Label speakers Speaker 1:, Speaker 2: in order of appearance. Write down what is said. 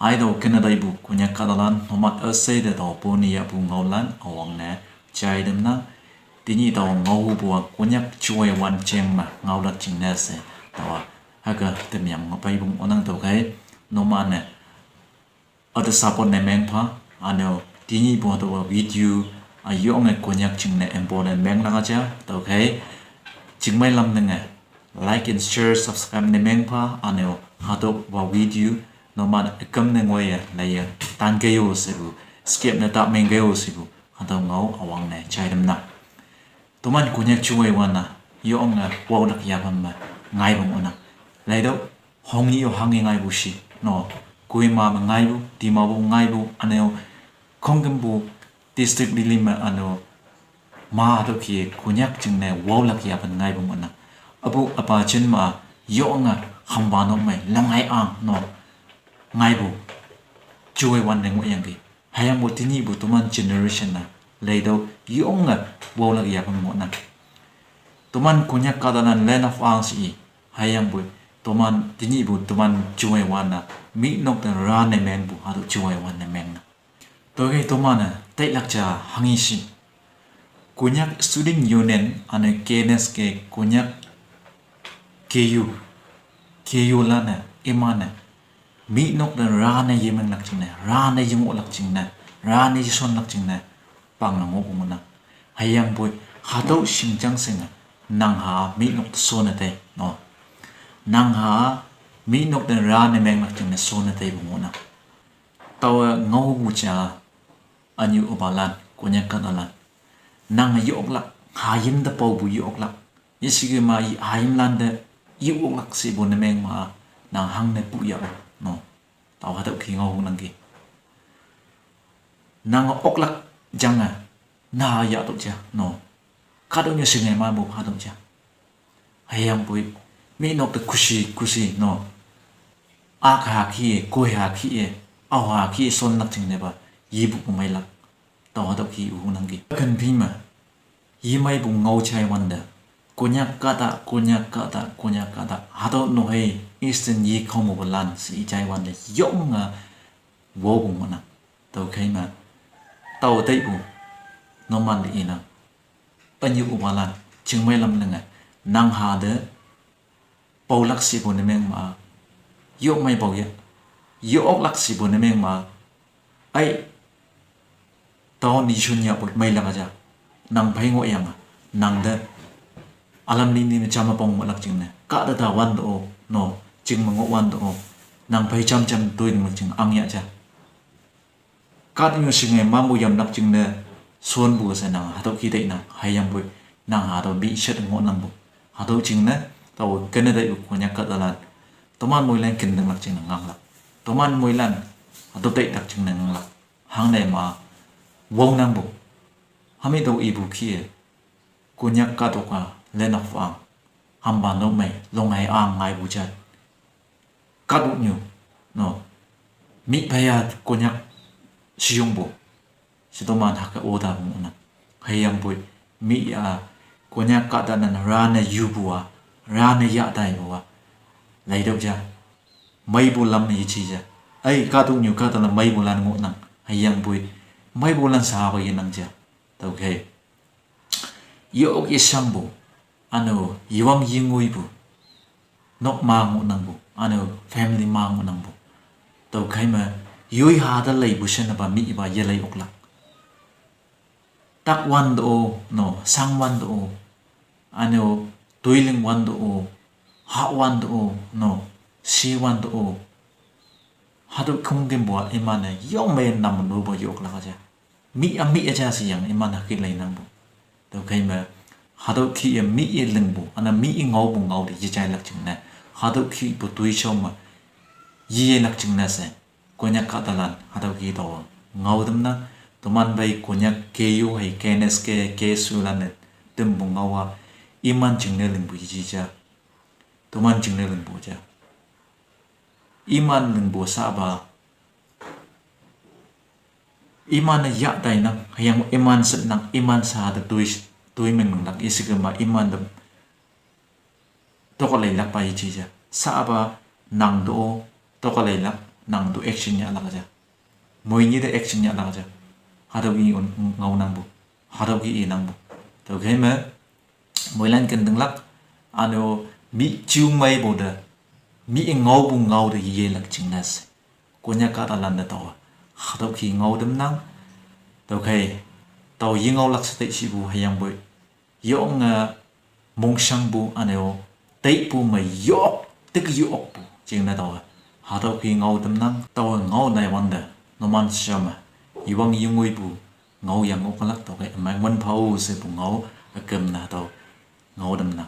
Speaker 1: ai do Canada bu kunya kadalan nomat ase de do poni ya bu ngaulan awang na chai dem na tini do ngau bu kunya chuai wan cheng ma ngaulat ching na se tawa haga tem yang ngapai bu onang to kai noman ne ada support ne meng pha ano tini bu do video ayong ne kunya ching ne important meng na cha to kai ching mai lam ne like and share subscribe ne meng pha ano hado wa video no man kam ne ngoi la ya tan ke yo se bu skip na ta meng ke yo se bu hado ngau awang ne chai dam na to man kunya chuai wan na yo ong na wa dak ya bam ma ngai bam ona lai do hong ni yo hang ngai bu shi no kui ma ngai bu ti ma bu ngai bu ano khong kam bu district dilim ma ano ma do ki kunya ching ne wa lak ya ban ngai bam ona abu apa chen ma yo nga hang ba no mai lam hai ang no ngai bu chui wan ne ngo yang ki hayang mo tini bu tuman generation na leido yong nga wola ya pang mo na tuman kunya kadanan land of ang si hayang bu tuman tini bu tuman chui wan na mi nok na ra ne meng bu hadu chui wan ne meng na to ge tuman na tai lak cha hangi si kunya student union ane KNS ke kunya KU la na imana mi nok na ra na yemang lak ching na ra na yung lak ching na ra na son lak ching na pang na ngo mo na hayang boy hado singchang singa nang ha mi nok so na te no nang ha mi nok na ra na meng lak ching na so na te mo na taw ngo bu cha anyu obalan kunya kanalan nang yok lak hayim da pau bu yok lak yesige ma hayim lan da yok lak si bu na meng ma nang hang na pu ya no tao hạt đậu khí ngầu năng kì năng ốc lắc chẳng à na ya tụ cha no khát đậu như sinh ngày mai một hạt đậu cha hay em bụi mi nộp được kushi no ác hà khí coi hà khí ao hà khí son lắc chừng này ba yi bụng của mày lắc tao hạt đậu khí u năng kì cần phim mà yi mày bụng ngầu chai wonder kunya kata hado no hey instant yi khomo balan si chai wan de yong nga wo bung na to khai ma tàu tây bu no man de ina pan yu balan ching mai lam nga nang ha de pau lak si bu ne meng ma yo mai pau ya yo ok lak si bu ne meng ma ai to ni chun ya bu mai la ja nang phai ngo yang nang de alam ni chama pong mo lak ching na ka da wan do no ching mo wan do nang phai cham tuin mo ching ang ya cha ka ni sing ma mu yam lak ching na son bu sa nang ha to ki dei na hayam bu nang ha do bi shet ngo nang bu ha do ching na to Canada u ko nya ka da lan to man moi lan kin dang lak ching nang lak to man moi lan ha do dei lak ching nang lak hang nei ma wo nang bu ha mi do i bu ki ko nya ka to ka lên học vàng hàm bàn đâu mày lâu ngày ang ngày bù chặt cắt bụng nhiều nó mỹ bây giờ cô nhắc sử dụng bộ sẽ tôi mang học cái ô đà bụng nè hay em bụi mỹ cô nhắc cắt đàn là ra này yu bùa ra này dạ tài bùa lấy đâu cha mấy bù lâm này chi cha ấy cắt bụng nhiều cắt là mấy bù lan ngộ nặng hay em bụi mấy bù lan sao vậy nặng cha ok yêu cái sang bù ano iwam yingui bu nok ma ngo nang bu ano family ma ngo nang bu to khai ma yoi ha da lei bu shen ba mi ba ye lei okla tak wan do no sang wan do ano toiling wan do ha wan do no si wan do ha do khung gen bo imane yong me nam no bo yok la ja mi a ja si yang imana ki lei nang bu to khai ma hado khi mi leng bu ana mi ngau bu ngau de chai lak ching na hado khi bu tui chom ma yi lak ching na se konya ka talan hado khi to ngau dum na to man bai konya KU hay KNS ke su lan ne tum bu ngau wa iman ching ne leng bu ji cha to man ching ne leng bu cha iman leng bu sa ba iman ya dai na hayang iman sat nang iman sa da tôi mình lắc isigama iman dam to ko lay lak pa chi ja sa ba nang do to ko lay lak nang tu action ya la ja moi ni de action ya la ja hadaw gi ngau nang bu hadaw gi nang bu to khai ma moi lan kan dang lak ano mi chiu mai bo da mi ngau bu ngau de ye lak ching nas ko nya ka ta lan da to hadaw gi ngau dam nang to khai tàu yên ngau lắc sẽ chỉ bu hay yang bội yong mong sang bu aneo tây bu mà yop tức yop bu chính là tàu hà tàu khi ngau tâm năng tàu ngau này vấn đề nó man sao mà iwang yung ngui bu ngau yang ngau lắc tàu cái mang vấn phao sẽ bu ngau cầm na tàu ngau đâm na